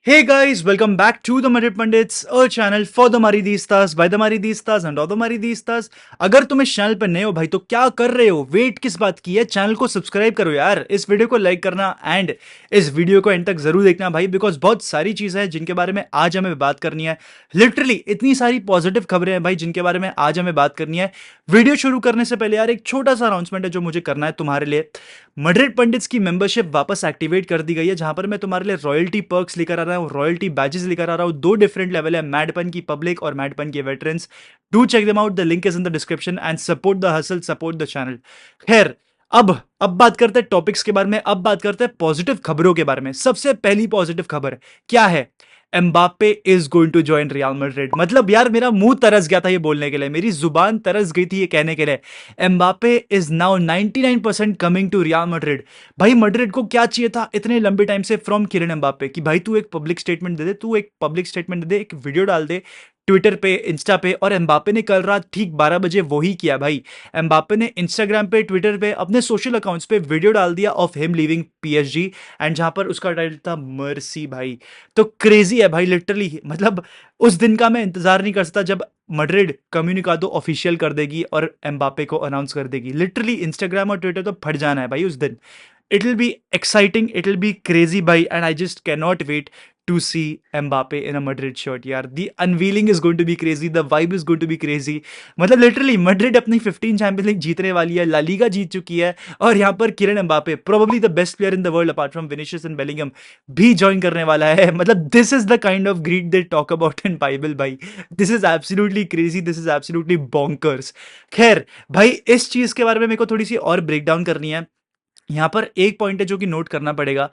Hey guys, welcome back to the Madrid Pundits, a channel for the Maridistas, by the Maridistas and all the Maridistas। अगर तुम इस channel पर नए हो भाई तो क्या कर रहे हो? वेट किस बात की है? चैनल को सब्सक्राइब करो यार, इस वीडियो को लाइक करना एंड इस वीडियो को एंड तक जरूर देखना भाई, बिकॉज बहुत सारी चीजें हैं जिनके बारे में आज हमें बात करनी है। लिटरली इतनी सारी पॉजिटिव खबरें हैं भाई जिनके बारे में आज हमें बात करनी है। वीडियो शुरू करने से पहले यार एक छोटा सा अनाउंसमेंट है जो मुझे करना है तुम्हारे लिए। मड्रिड पंडित्स की मेंबरशिप वापस एक्टिवेट कर दी गई है, जहां पर मैं तुम्हारे लिए रॉयल्टी पर्क्स लेकर आ रहा हूँ, रॉयल्टी बैजेस लेकर आ रहा हूँ। दो डिफरेंट लेवल है, मैडपन की पब्लिक और मैडपन की veterans. Do check them out, the link is in the description and support the hustle, support the channel. खैर, अब बात करते हैं टॉपिक्स के बारे में। अब बात करते हैं पॉजिटिव खबरों के बारे में। सबसे पहली पॉजिटिव खबर क्या है? Mbappe is going to join Real Madrid. मतलब यार मेरा मुंह तरस गया था ये बोलने के लिए, मेरी जुबान तरस गई थी ये कहने के लिए। Mbappe is now 99% coming to Real Madrid. भाई मैड्रिड को क्या चाहिए था इतने लंबे टाइम से फ्रॉम किलियन एम्बापे कि भाई तू एक पब्लिक स्टेटमेंट दे दे, तू एक पब्लिक स्टेटमेंट दे दे, एक वीडियो डाल दे ट्विटर पे, इंस्टा पे। और एम्बापे ने कल रात ठीक 12 बजे वही किया भाई। एम्बापे ने इंस्टाग्राम पे, ट्विटर पे, अपने सोशल अकाउंट्स पे वीडियो डाल दिया of him leaving PSG, and जहां पर उसका टाइटल था मर्सी भाई। तो क्रेजी है भाई लिटरली। मतलब उस दिन का मैं इंतजार नहीं कर सकता जब मैड्रिड कम्युनिकादो ऑफिशियल कर देगी और एम्बापे को अनाउंस कर देगी। लिटरली इंस्टाग्राम और ट्विटर तो फट जाना है भाई उस दिन। It will be exciting, it will be crazy भाई, and I just can not wait to see Mbappe in a Madrid shirt यार। The unveiling is going to be crazy, the vibe is going to be crazy। मतलब literally Madrid अपनी 15 champions league जीतने वाली है, La Liga जीत चुकी है, और यहाँ पर Kylian Mbappe, probably the best player in the world apart from Vinicius and Bellingham, भी ज्वाइन करने वाला है। मतलब this is the kind of greed they talk about in Bible भाई। This is absolutely crazy, this is absolutely bonkers. खैर भाई, इस चीज के बारे में मेरे को थोड़ी सी और ब्रेक डाउन करनी है। यहां पर एक पॉइंट है जो कि नोट करना पड़ेगा।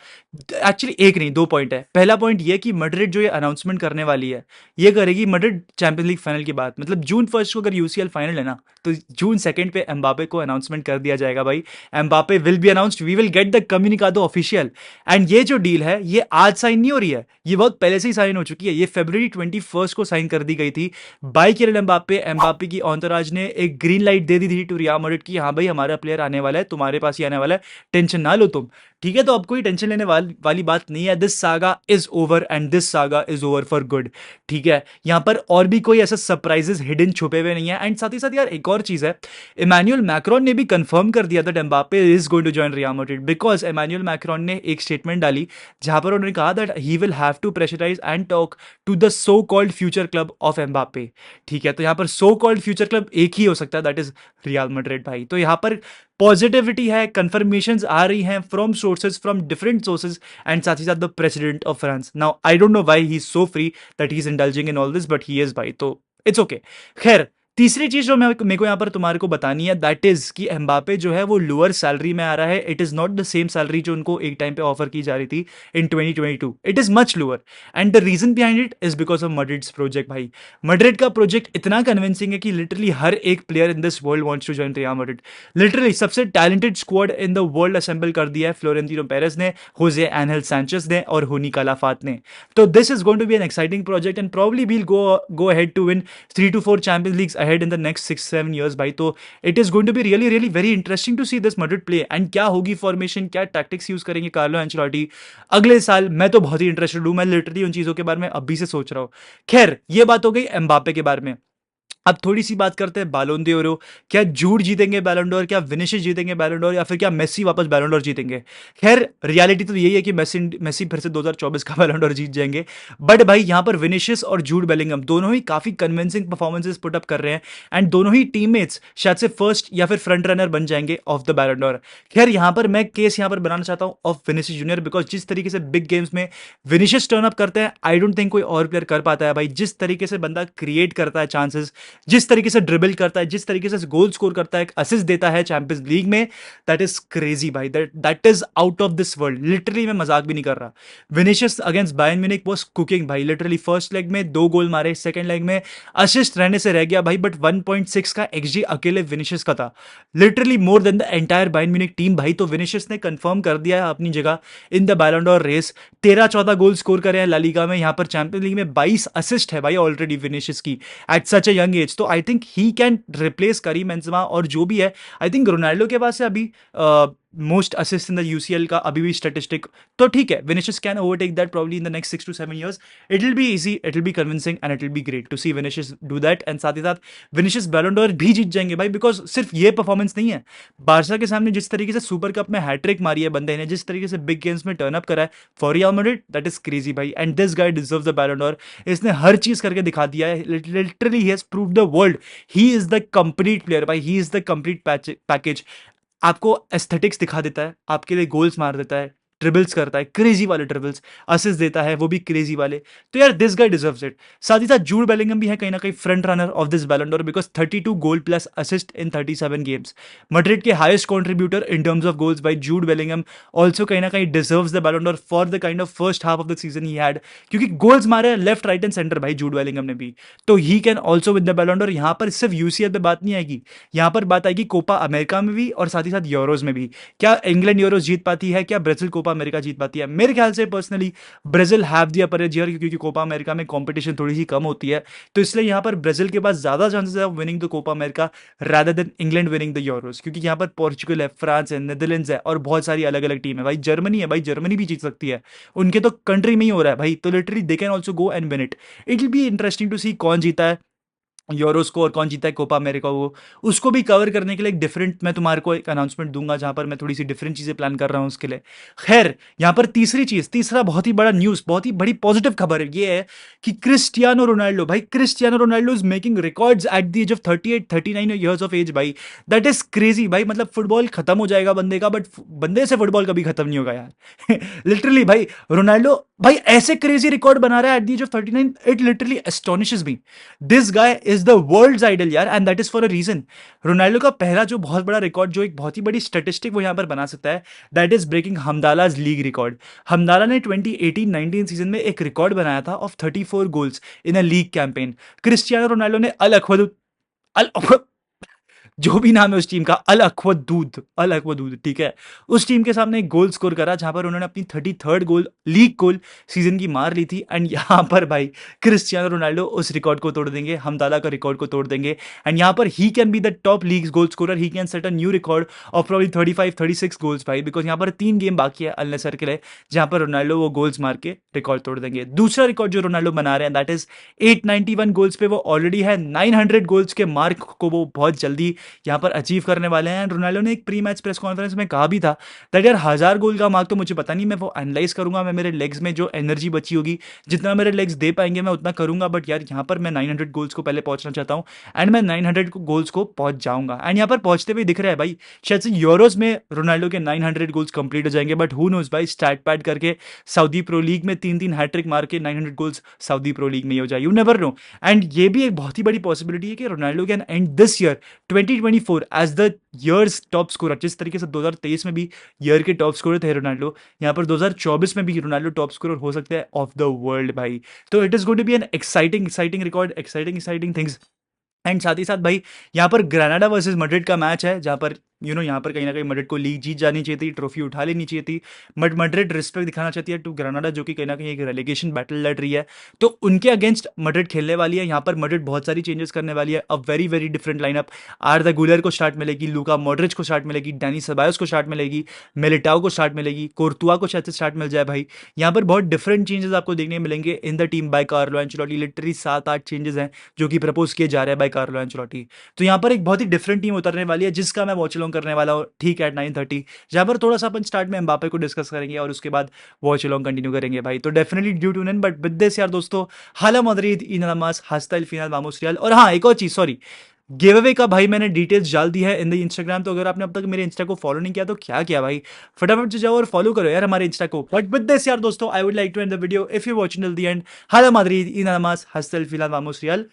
एक्चुअली एक नहीं, दो पॉइंट है। पहला पॉइंट ये कि मैड्रिड जो ये अनाउंसमेंट करने वाली है, ये करेगी मैड्रिड चैंपियंस लीग फाइनल के बाद। मतलब जून 1 को अगर यूसीएल फाइनल है ना, तो जून 2 पे एम्बापे को अनाउंसमेंट कर दिया जाएगा भाई। Mbappe will be announced, we will get the comunicado official. And ये जो डील है ये आज साइन नहीं हो रही है, ये बहुत पहले से ही साइन हो चुकी है। ये फरवरी 21 को साइन कर दी गई थी बाई किलियन एम्बापे। एम्बापे की ऑन्टोराज ने एक ग्रीन लाइट दे दी थी टू रियल मैड्रिड की हाँ भाई हमारा प्लेयर आने वाला है, तुम्हारे पास ही आने वाला है, टेंशन ना लो तुम। ठीक है, तो अब कोई टेंशन लेने वाली बात नहीं है। This saga is over and this saga is over for good. ठीक है, यहां पर और भी कोई ऐसा सरप्राइजेस हिडन छुपे हुए नहीं है। एंड साथ ही साथ यार एक और चीज है, इमानुएल मैक्रोन ने भी कंफर्म कर दिया था Mbappe is going to join Real Madrid, because Emmanuel Macron ने एक स्टेटमेंट डाली जहां पर उन्होंने कहा that he will have to pressurise and talk to the so called future club of Mbappe. ठीक है, तो यहां पर सो कॉल्ड फ्यूचर क्लब एक ही हो सकता है, दैट इज रियल मैड्रिड भाई। तो यहां पर पॉजिटिविटी है, कंफर्मेशंस आ रही हैं from sources, from different sources, and साथ ही साथ the president of France. Now I don't know why he is so free that he is indulging in all this, but he is भाई, तो it's okay. खैर, तीसरी चीज जो मेरे को यहाँ पर तुम्हारे को बतानी है, दैट इज कि एम्बापे जो है वो लोअर सैलरी में आ रहा है। It is not the same salary जो उनको एक टाइम पे ऑफर की जा रही थी in 2022। It is much lower, and the reason behind it is because of Madrid's project भाई। मैड्रिड का प्रोजेक्ट इतना कन्विंसिंग है कि लिटरली हर एक player in this world wants to join Real Madrid. Literally सबसे talented squad in the world assemble कर दिया है फ्लोरेंटिनो पेरेज ने, होजे एंजेल सैंचेज ने और होनी कालाफात ने। तो this is going to be an exciting project and probably will go ahead to win 3 to 4 Champions Leagues ahead in the next 6-7 years भाई। तो it is going to be really really very interesting to see this Madrid play, and क्या होगी formation, क्या tactics use करेंगे Carlo Ancelotti अगले साल। मैं तो बहुत ही इंटरेस्टेड हूं, मैं लिटरली उन चीजों के बारे में अभी से सोच रहा हूं। खैर, ये बात हो गई एम्बापे के बारे में। अब थोड़ी सी बात करते हैं बैलोन डी ओरो। क्या जूड जीतेंगे बैलोन डोर, क्या विनिशियस जीतेंगे बैलोन डोर, या फिर क्या मेसी वापस बैलोन डोर जीतेंगे? खैर, रियलिटी तो यही है कि मेसी फिर से 2024 का बैलोन डोर जीत जाएंगे। बट भाई यहां पर विनिशियस और जूड बेलिंगम दोनों ही काफी कन्विंसिंग परफॉर्मेंसेस पुट अप कर रहे हैं, एंड दोनों ही टीममेट्स शायद से फर्स्ट या फिर फ्रंट रनर बन जाएंगे ऑफ द बैलोन डोर। खैर, यहां पर मैं केस यहां पर बनाना चाहता हूं ऑफ विनिशियस जूनियर, बिकॉज जिस तरीके से बिग गेम्स में विनिशियस टर्न अप करते हैं, आई डोंट थिंक कोई और प्लेयर कर पाता है भाई। जिस तरीके से बंदा क्रिएट करता है चांसेस, जिस तरीके से ड्रिबल करता है, जिस तरीके से गोल स्कोर करता है, असिस्ट देता है चैंपियंस लीग में, दैट इज क्रेजी भाई। That is out of this world. Literally मैं मजाक भी नहीं कर रहा। Vinicius against Bayern Munich was cooking भाई। लिटरली फर्स्ट लेग में 2 गोल मारे, सेकंड लेग में असिस्ट रहने से रह गया भाई, बट 1.6 का एक्सजी अकेले विनिशियस का था। Literally more than the entire Bayern Munich team भाई। तो विनिशियस ने कंफर्म कर दिया है अपनी जगह in the Ballon d'Or race. 13-14 goal score करे हैं ला लीगा में, यहां पर चैंपियंस लीग में 22 असिस्ट है भाई ऑलरेडी विनिशियस की at such a young age. तो I think he can replace Karim Benzema, और जो भी है आई थिंक रोनाल्डो के पास है अभी most assist in the UCL का अभी भी स्टैटिस्टिक, तो ठीक है, Vinicius can overtake that probably in the next 6 to 7 years. It will be easy, it will be convincing and it will be great to see Vinicius do that, and साथ ही साथ Vinicius बैलन door भी जीत जाएंगे भाई, because सिर्फ ये performance नहीं है, बारसा के सामने जिस तरीके से सुपर कप में हैट्रिक मारी है बंदे ने, जिस तरीके से बिग गेम्स में टर्न अप करा है for Real Madrid, that is crazy भाई, and this guy deserves the Ballon d'Or. इसने हर चीज करके दिखा दिया है, literally he has proved the world he is the complete player भाई, he is the complete package. आपको एस्थेटिक्स दिखा देता है, आपके लिए गोल्स मार देता है, ट्रिबल्स करता है, क्रेजी वाले ट्रिबल्स, असिस्ट देता है, वो भी क्रेजी वाले. तो यार दिस गाय डिजर्व्स इट. साथ ही साथ जूड बेलिंगम भी है कहीं ना कहीं front runner of this Ballon d'Or, because 32 goal plus assist in 37 games. Madrid के highest contributor in terms of goals by Jude Bellingham also कहीं ना कहीं deserves the Ballon d'Or for the kind of first half of the season he had, क्योंकि goals मारे left right and centre भाई Jude Bellingham ने भी, तो he can also with the Ballon d'Or. यहाँ पर सिर्फ यूसीएल पे बात नहीं आएगी, यहाँ पर बात आएगी कोपा अमेरिका में भी और साथ ही साथ यूरोज में भी. क्या इंग्लैंड यूरोज जीत पाती है, क्या ब्राजील कोपा अमेरिका जीत पाती है? मेरे ख्याल से personally Brazil have the upper as here, क्योंकि कोपा अमेरिका में कंपटीशन थोड़ी सी कम होती है, तो इसलिए यहाँ पर ब्राजील के पास ज्यादा चांसेस है winning the Copa America rather than England winning the Euros, क्योंकि यहाँ पर पोर्चुगल है, फ्रांस है, नेदरलैंड्स है और बहुत सारी अलग अलग टीम है भाई. जर्मनी है भाई, जर्मनी भी जीत सकती है, उनके तो कंट्री में ही हो रहा है भाई, तो literally they can also go and win it. It will be interesting to see कौन जीता है यूरोस को और कौन जीता है कोपा अमेरिका को. उसको भी कवर करने के लिए एक डिफरेंट मैं तुम्हारे को एक अनाउंसमेंट दूंगा, जहां पर मैं थोड़ी सी डिफरेंट चीजें प्लान कर रहा हूं उसके लिए. खैर, यहां पर तीसरा बहुत ही बड़ा न्यूज, बहुत ही बड़ी पॉजिटिव खबर ये है कि क्रिस्टियानो रोनाल्डो भाई, Cristiano Ronaldo is making records at the age of 38-39 years of age भाई. दैट इज क्रेजी भाई, मतलब फुटबॉल खत्म हो जाएगा बंदे का, बट बंदे से फुटबॉल कभी खत्म नहीं होगा यार. लिटरली भाई, रोनाल्डो भाई ऐसे क्रेजी रिकॉर्ड बना रहा है at the age of 39, it literally astonishes me. This guy is the world's idol यार, and that is for a reason. Ronaldo का पहला जो बहुत बड़ा रिकॉर्ड, जो एक बहुत ही बड़ी स्टैटिस्टिक वो यहां पर बना सकता है, that is breaking Hamdallah's league record. Hamdallah ने 2018-19 सीजन में एक रिकॉर्ड बनाया था of 34 goals in a league campaign. Cristiano Ronaldo ने अल जो भी नाम है उस टीम का, अल अक्वदूद, ठीक है, उस टीम के सामने एक गोल स्कोर करा जहां पर उन्होंने अपनी 33rd गोल, लीग गोल सीजन की मार ली थी. एंड यहां पर भाई क्रिस्टियानो रोनाल्डो उस रिकॉर्ड को तोड़ देंगे, हमदाला का रिकॉर्ड को तोड़ देंगे, एंड यहां पर he can be the top league goal scorer, he can set a new record of probably 35-36 goals भाई, बिकॉज यहां पर 3 गेम बाकी है अल नसर के लिए, जहां पर रोनाल्डो वो गोल्स मार के रिकॉर्ड तोड़ देंगे. दूसरा रिकॉर्ड जो रोनाल्डो बना रहे हैं, दैट इज 891 गोल्स पे वो ऑलरेडी है, 900 गोल्स के मार्क को वो बहुत जल्दी यहां पर अचीव करने वाले हैं. रोनाल्डो ने एक प्री मैच प्रेस कॉन्फ्रेंस में कहा भी था दैट यार 1000 गोल का मार्क तो मुझे पता नहीं, मैं वो एनालाइज करूंगा, मैं मेरे लेग्स में जो एनर्जी बची होगी, जितना मेरे लेग्स दे पाएंगे मैं उतना करूंगा, बट यार यहाँ पर मैं 900 गोल्स को पहले पहुंचना चाहता हूँ, एंड मैं 900 गोल्स को पहुंच जाऊंगा. एंड यहाँ पर पहुंचते हुए दिख रहा है भाई, शायद से यूरोज में रोनाल्डो के 900 गोल्स कंप्लीट हो जाएंगे, बट हु नोज भाई, स्टैट पैड करके सऊदी प्रो लीग में 3-3 हैट्रिक मार के 900 गोल्स सऊदी प्रो लीग में ही हो जाए, यू नेवर नो. एंड ये भी एक बहुत ही बड़ी पॉसिबिलिटी है कि Ronaldo can end this year 2024 as the year's top scorer. जिस तरीके से 2023 में भी ईयर के टॉप स्कोरर थे रोनाल्डो, यहाँ पर 2024 में भी रोनाल्डो टॉप स्कोरर हो सकते हैं ऑफ द वर्ल्ड भाई. तो it is going to be an exciting record, exciting things. And साथ ही साथ भाई यहाँ पर ग्रेनाडा वर्सेस मैड्रिड का मैच है, जहाँ पर यहाँ पर कहीं ना कहीं मैड्रिड को लीग जीत जानी चाहिए थी, ट्रॉफी उठा लेनी चाहिए थी, बट मैड्रिड रिस्पेक्ट दिखाना चाहती है टू ग्रेनाडा, जो कि कहीं ना कहीं एक रेलेगेशन बैटल लड़ रही है, तो उनके अगेंस्ट मैड्रिड खेलने वाली है. यहाँ पर मैड्रिड बहुत सारी चेंजेस करने वाली है, a very very different lineup. आर्दा गुलर को स्टार्ट मिलेगी, लूका मॉड्रिच को स्टार्ट मिलेगी, डैनी सेबायोस को स्टार्ट मिलेगी, मिलिटाओ को स्टार्ट मिलेगी, कोर्तुआ को शायद से स्टार्ट मिल जाए भाई. यहाँ पर बहुत डिफरेंट चेंजेस आपको देखने मिलेंगे in the team by Carlo Ancelotti. Literally 7-8 changes हैं जो कि प्रपोज किए जा रहे हैं बाय कार्लो एंचेलोटी. तो यहाँ पर एक बहुत ही डिफरेंट टीम उतरने वाली है, जिसका मैं वॉच अलोंग करने वाला हूँ ठीक एट 9:30, जहां पर थोड़ा सा अपन स्टार्ट में एम्बापे को डिस्कस करेंगे और उसके बाद वॉच अलोंग कंटिन्यू करेंगे भाई. तो definitely due to in, but with this यार दोस्तों, हाला मद्रिद इन नमास हस्ता एल फिनाल वामोस रियल. और हाँ, एक और चीज, सॉरी, गिव अवे का भाई मैंने डिटेल्स डाल दी है इन द इंस्टाग्राम, तो अगर आपने अब तक मेरे इंस्टा को फॉलो नहीं किया तो क्या किया भाई, फटाफट से जाओ और फॉलो करो यार हमारे इंस्टा को. बट विद दिस यार दोस्तों, I would like to end the video. If you watching till the end, हाला मद्रिद इन नमास हस्ता एल फिनाल वामोस रियल.